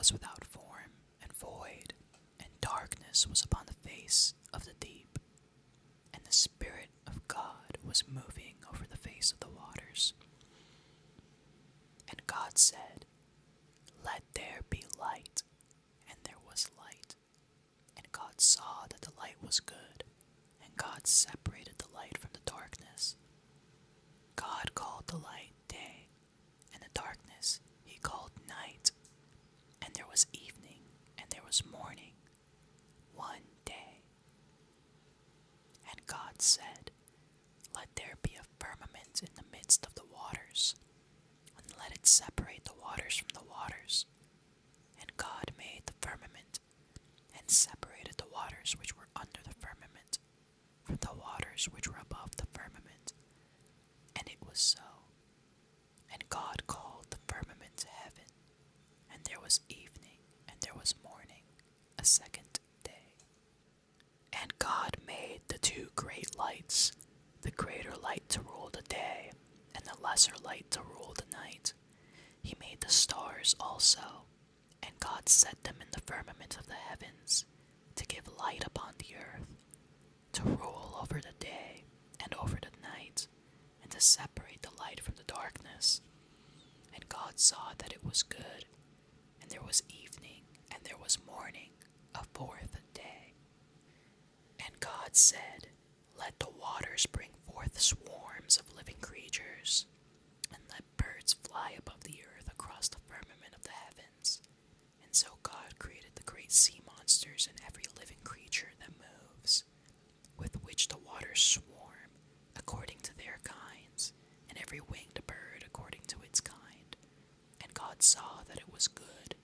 was without form and void, and darkness was upon the face of the deep, and the Spirit of God was moving over the face of the waters. And God said, "Let there be light," and there was light. And God saw that the light was good, and God separated the light from the darkness. God called the light day, and the darkness he called night. And there was evening, and there was morning, one day. And God said, "Let there be a firmament in the midst of the waters, and let it separate the waters from the waters." And God made the firmament, and separated the waters which were under the firmament from the waters which were above the firmament. And it was so. And God called the firmament heaven. And there was evening, and there was morning, a second day. And God made the two great lights, the greater light to rule the day, and the lesser light to rule the night. He made the stars also, and God set them in the firmament of the heavens, to give light upon the earth, to rule over the day and over the night, and to separate the light from the darkness. And God saw that it was good, and there was evening, and there was morning, a fourth day. And God said, "Let the waters bring forth swarms of living creatures, and let birds fly above the earth across the firmament of the heavens." And so God created the great sea monsters and every living creature that moves, with which the waters swarm, according to their kinds, and every winged bird according to its kind. And God saw that it was good.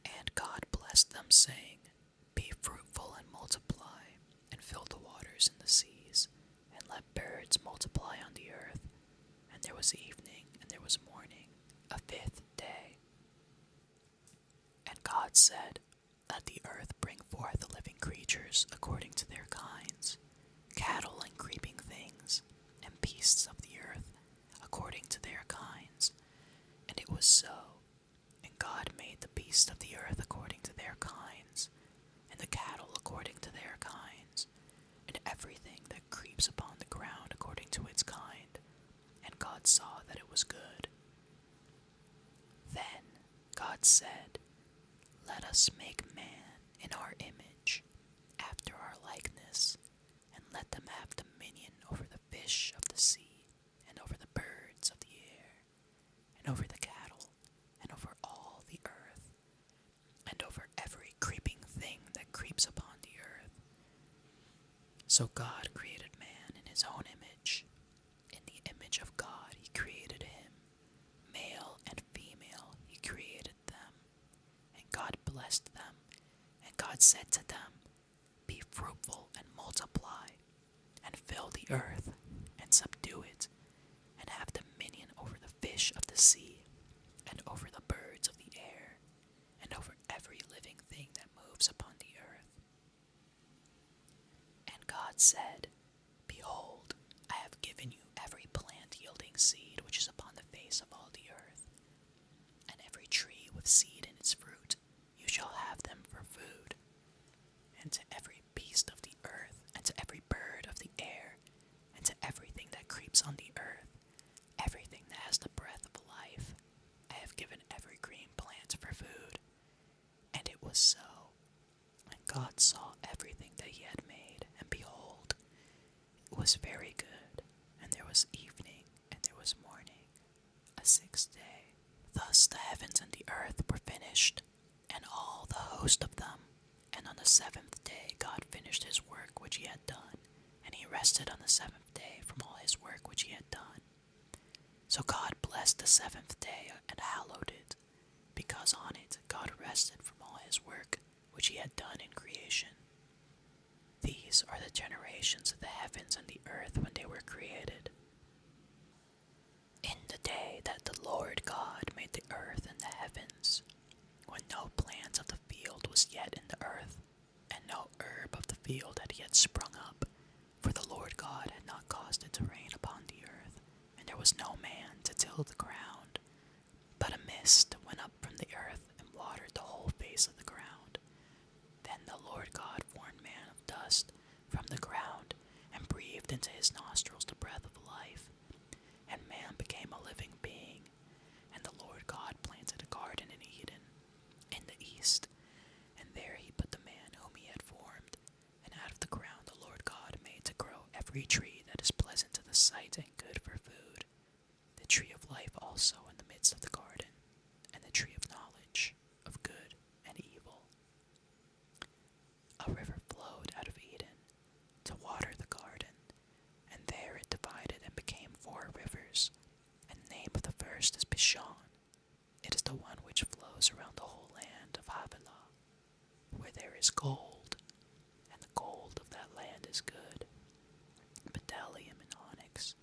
And God blessed them, saying, "Be fruitful and multiply, and fill the waters in the seas, and let birds multiply on the earth." And there was evening, and there was morning, a fifth day. And God said, "Let the earth bring forth living creatures according to their kinds, cattle and creeping things, and beasts of the earth according to their kinds." And it was so. And God made the beasts of the earth according to their kinds, and the cattle according to their kinds, and everything that creeps upon the ground according to its kind. And God saw that it was good. Then God said, "Let us make man in our image, after our likeness, and let them have dominion over the fish of the sea, and over the birds of the air, and over the cattle, and over all the earth, and over every creeping thing that creeps upon the earth." So God created man in his own image. In the image of God he created him. Male and female he created them. And God blessed them. And God said to them, "Be fruitful and multiply, and fill the earth, and subdue it, and have dominion over the fish of the sea, and over the birds of the air, and over every living thing that moves upon the earth." And God said, "Behold, I have given you every plant yielding seed which is upon the face of all the earth, and every tree with seed in its fruit. You shall have them for food. And to every beast of the earth, and to every bird of the air, and to everything that creeps on the earth, everything that has the breath of life, I have given every green plant for food." And it was so. And God saw everything that he had made, and behold, it was very good. And there was evening, and there was morning, a sixth day. Thus the heavens and the earth were finished, and all the host of them. And on the seventh day God finished his work which he had done, and he rested on the seventh day from all his work which he had done. So God blessed the seventh day and hallowed it, because on it God rested from all his work which he had done in creation. These are the generations of the heavens and the earth when they were created. In the day that the Lord God made the earth and the heavens, when no plant of the field was yet in the earth, and no herb of the field had yet sprung up, for the Lord God had not caused it to rain upon the earth, and there was no man to till the ground. But a mist went up from the earth and watered breathed into his nostrils the breath of life, and man became a living being. And the Lord God planted a garden in Eden, in the east, and there he put the man whom he had formed. And out of the ground the Lord God made to grow every tree that is pleasant to the sight and good for food, the tree of life also in the midst of the garden, and the tree of knowledge of good and evil. A river flowed out of Eden to water the garden, and there it divided and became 4 rivers, and the name of the first is Pishon. It is the one which flows around the whole land of Havilah, where there is gold, and the gold of that land is good. Bdellium and onyx,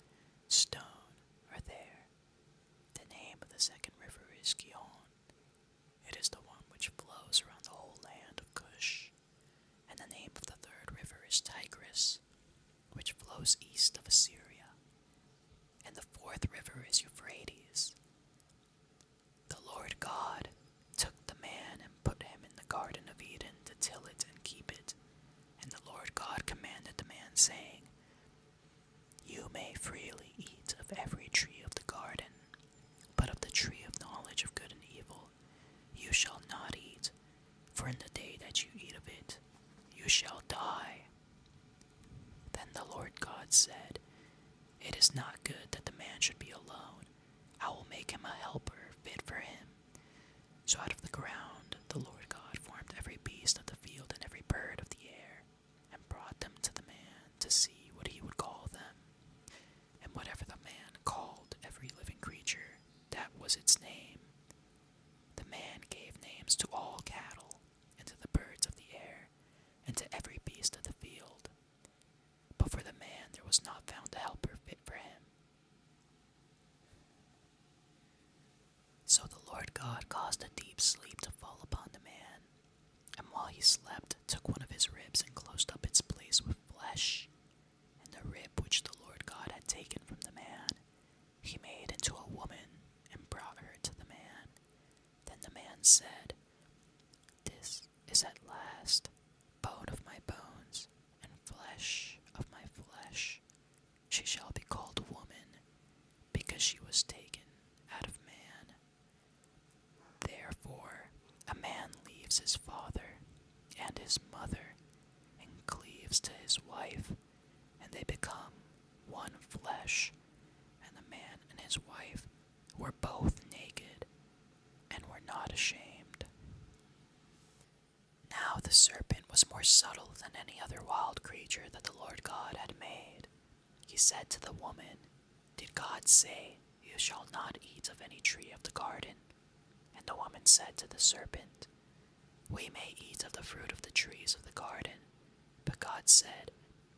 stone, are there. The name of the second river is Gihon. It is the one which flows around the whole land of Cush. And the name of the third river is Tigris, which flows east of Assyria. And the fourth river is Euphrates. The Lord God took the man and put him in the garden of Eden to till it and keep it. And the Lord God commanded the man, saying, You may freely eat of every tree of the garden, but of the tree of knowledge of good and evil you shall not eat, for in the day that you eat of it you shall die. Then the Lord God said, It is not good that the man should be alone. I will make him a helper fit for him. So out of the ground the Lord God formed every beast of the field and every bird of the air, and brought them to the man to see what he would call them. And whatever the man called every living creature, that was its name. The man gave names to all cattle, and to the birds of the air, and to every beast of the field. But for the man there was not found a helper fit for him. So the Lord God caused a deep sleep to fall upon the man, and while he slept, took one of his ribs and closed up its place with flesh. And the rib which the Lord God had taken from the man, he made into a woman, and brought her to the man. Then the man said, This is at last bone of my bones, and flesh of my flesh. She shall be called woman, because she was taken out of man. Therefore a man leaves his father and his mother, and cleaves to his wife, and they become one flesh. And the man and his wife were both naked, and were not ashamed. Now the serpent was more subtle than any other wild creature that the Lord God had made. He said to the woman, Did God say, You shall not eat of any tree of the garden? And the woman said to the serpent, We may eat of the fruit of the trees of the garden. But God said,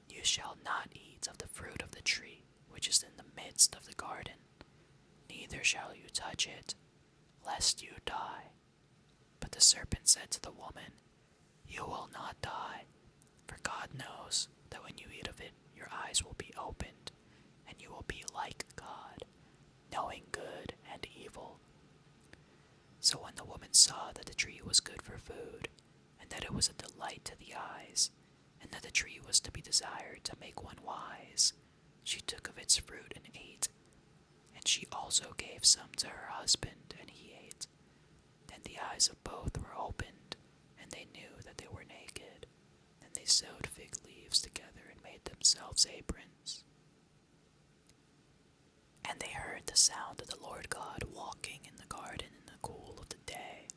You shall not eat of the fruit of the tree which is in the midst of the garden, neither shall you touch it, lest you die. But the serpent said to the woman, You will not die, for God knows that when you eat of it, your eyes will be opened, and you will be like God, knowing good and evil. So when the woman saw that the tree was good for food, and that it was a delight to the eyes, and that the tree was to be desired to make one wise, she took of its fruit and ate. And she also gave some to her husband, and he ate. Then the eyes of both were opened, and they knew that they were naked. And they sewed fig leaves together and made themselves aprons. And they heard the sound of the Lord God walking in the garden in the cool of the day.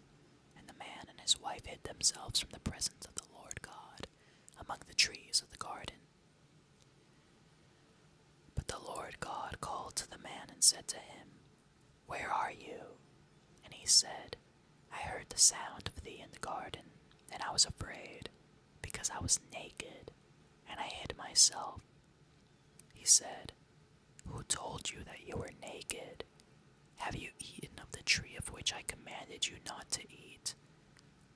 And the man and his wife hid themselves from the presence of the Lord God among the trees of the garden. But the Lord God called to the man and said to him, Where are you? And he said, I heard the sound of thee in the garden, and I was afraid, because I was naked, and I hid myself. He said, Who told you that you were naked? Have you eaten of the tree of which I commanded you not to eat?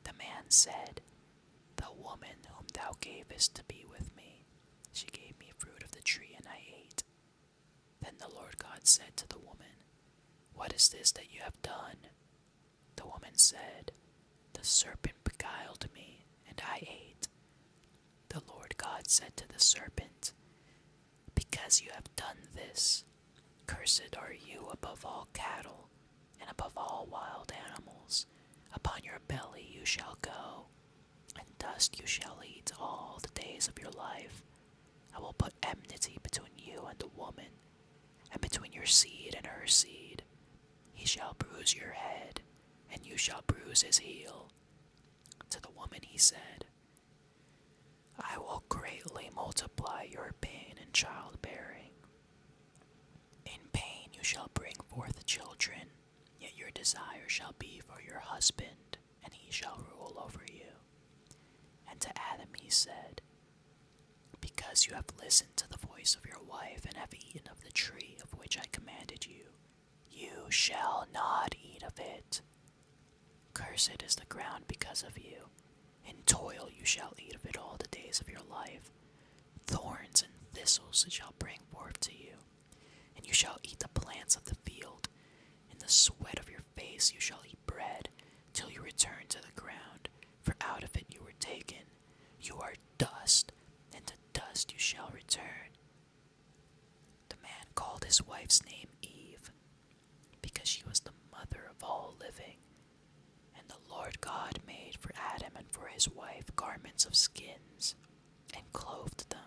The man said, The woman whom thou gavest to be with me, she gave me fruit of the tree, and I ate. Then the Lord God said to the woman, What is this that you have done? The woman said, The serpent beguiled me, and I ate. The Lord God said to the serpent, done this, cursed are you above all cattle, and above all wild animals. Upon your belly you shall go, and dust you shall eat all the days of your life. I will put enmity between you and the woman, and between your seed and her seed. He shall bruise your head, and you shall bruise his heel. To the woman he said, I will greatly multiply your pain in childbearing. In pain you shall bring forth children, yet your desire shall be for your husband, and he shall rule over you. And to Adam he said, because you have listened to the voice of your wife and have eaten of the tree of which I commanded you, you shall not eat of it. Cursed is the ground because of you. In toil you shall eat of it all the days of your life. Thorns and thistles it shall bring forth to you, and you shall eat the plants of the field. In the sweat of your face you shall eat bread, till you return to the ground, for out of it you were taken. You are dust, and to dust you shall return. The man called his wife's name Eve, because she was the mother of all living. And the Lord God made for Adam and for his wife garments of skins, and clothed them.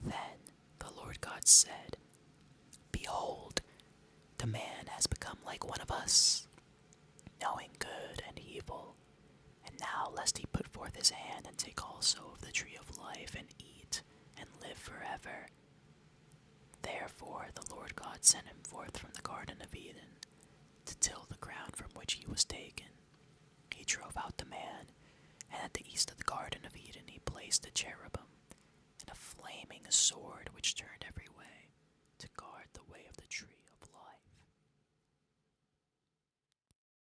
Then the Lord God said, behold, the man has become like one of us, knowing good and evil. And now lest he put forth his hand and take also of the tree of life and eat and live forever. Therefore the Lord God sent him forth from the Garden of Eden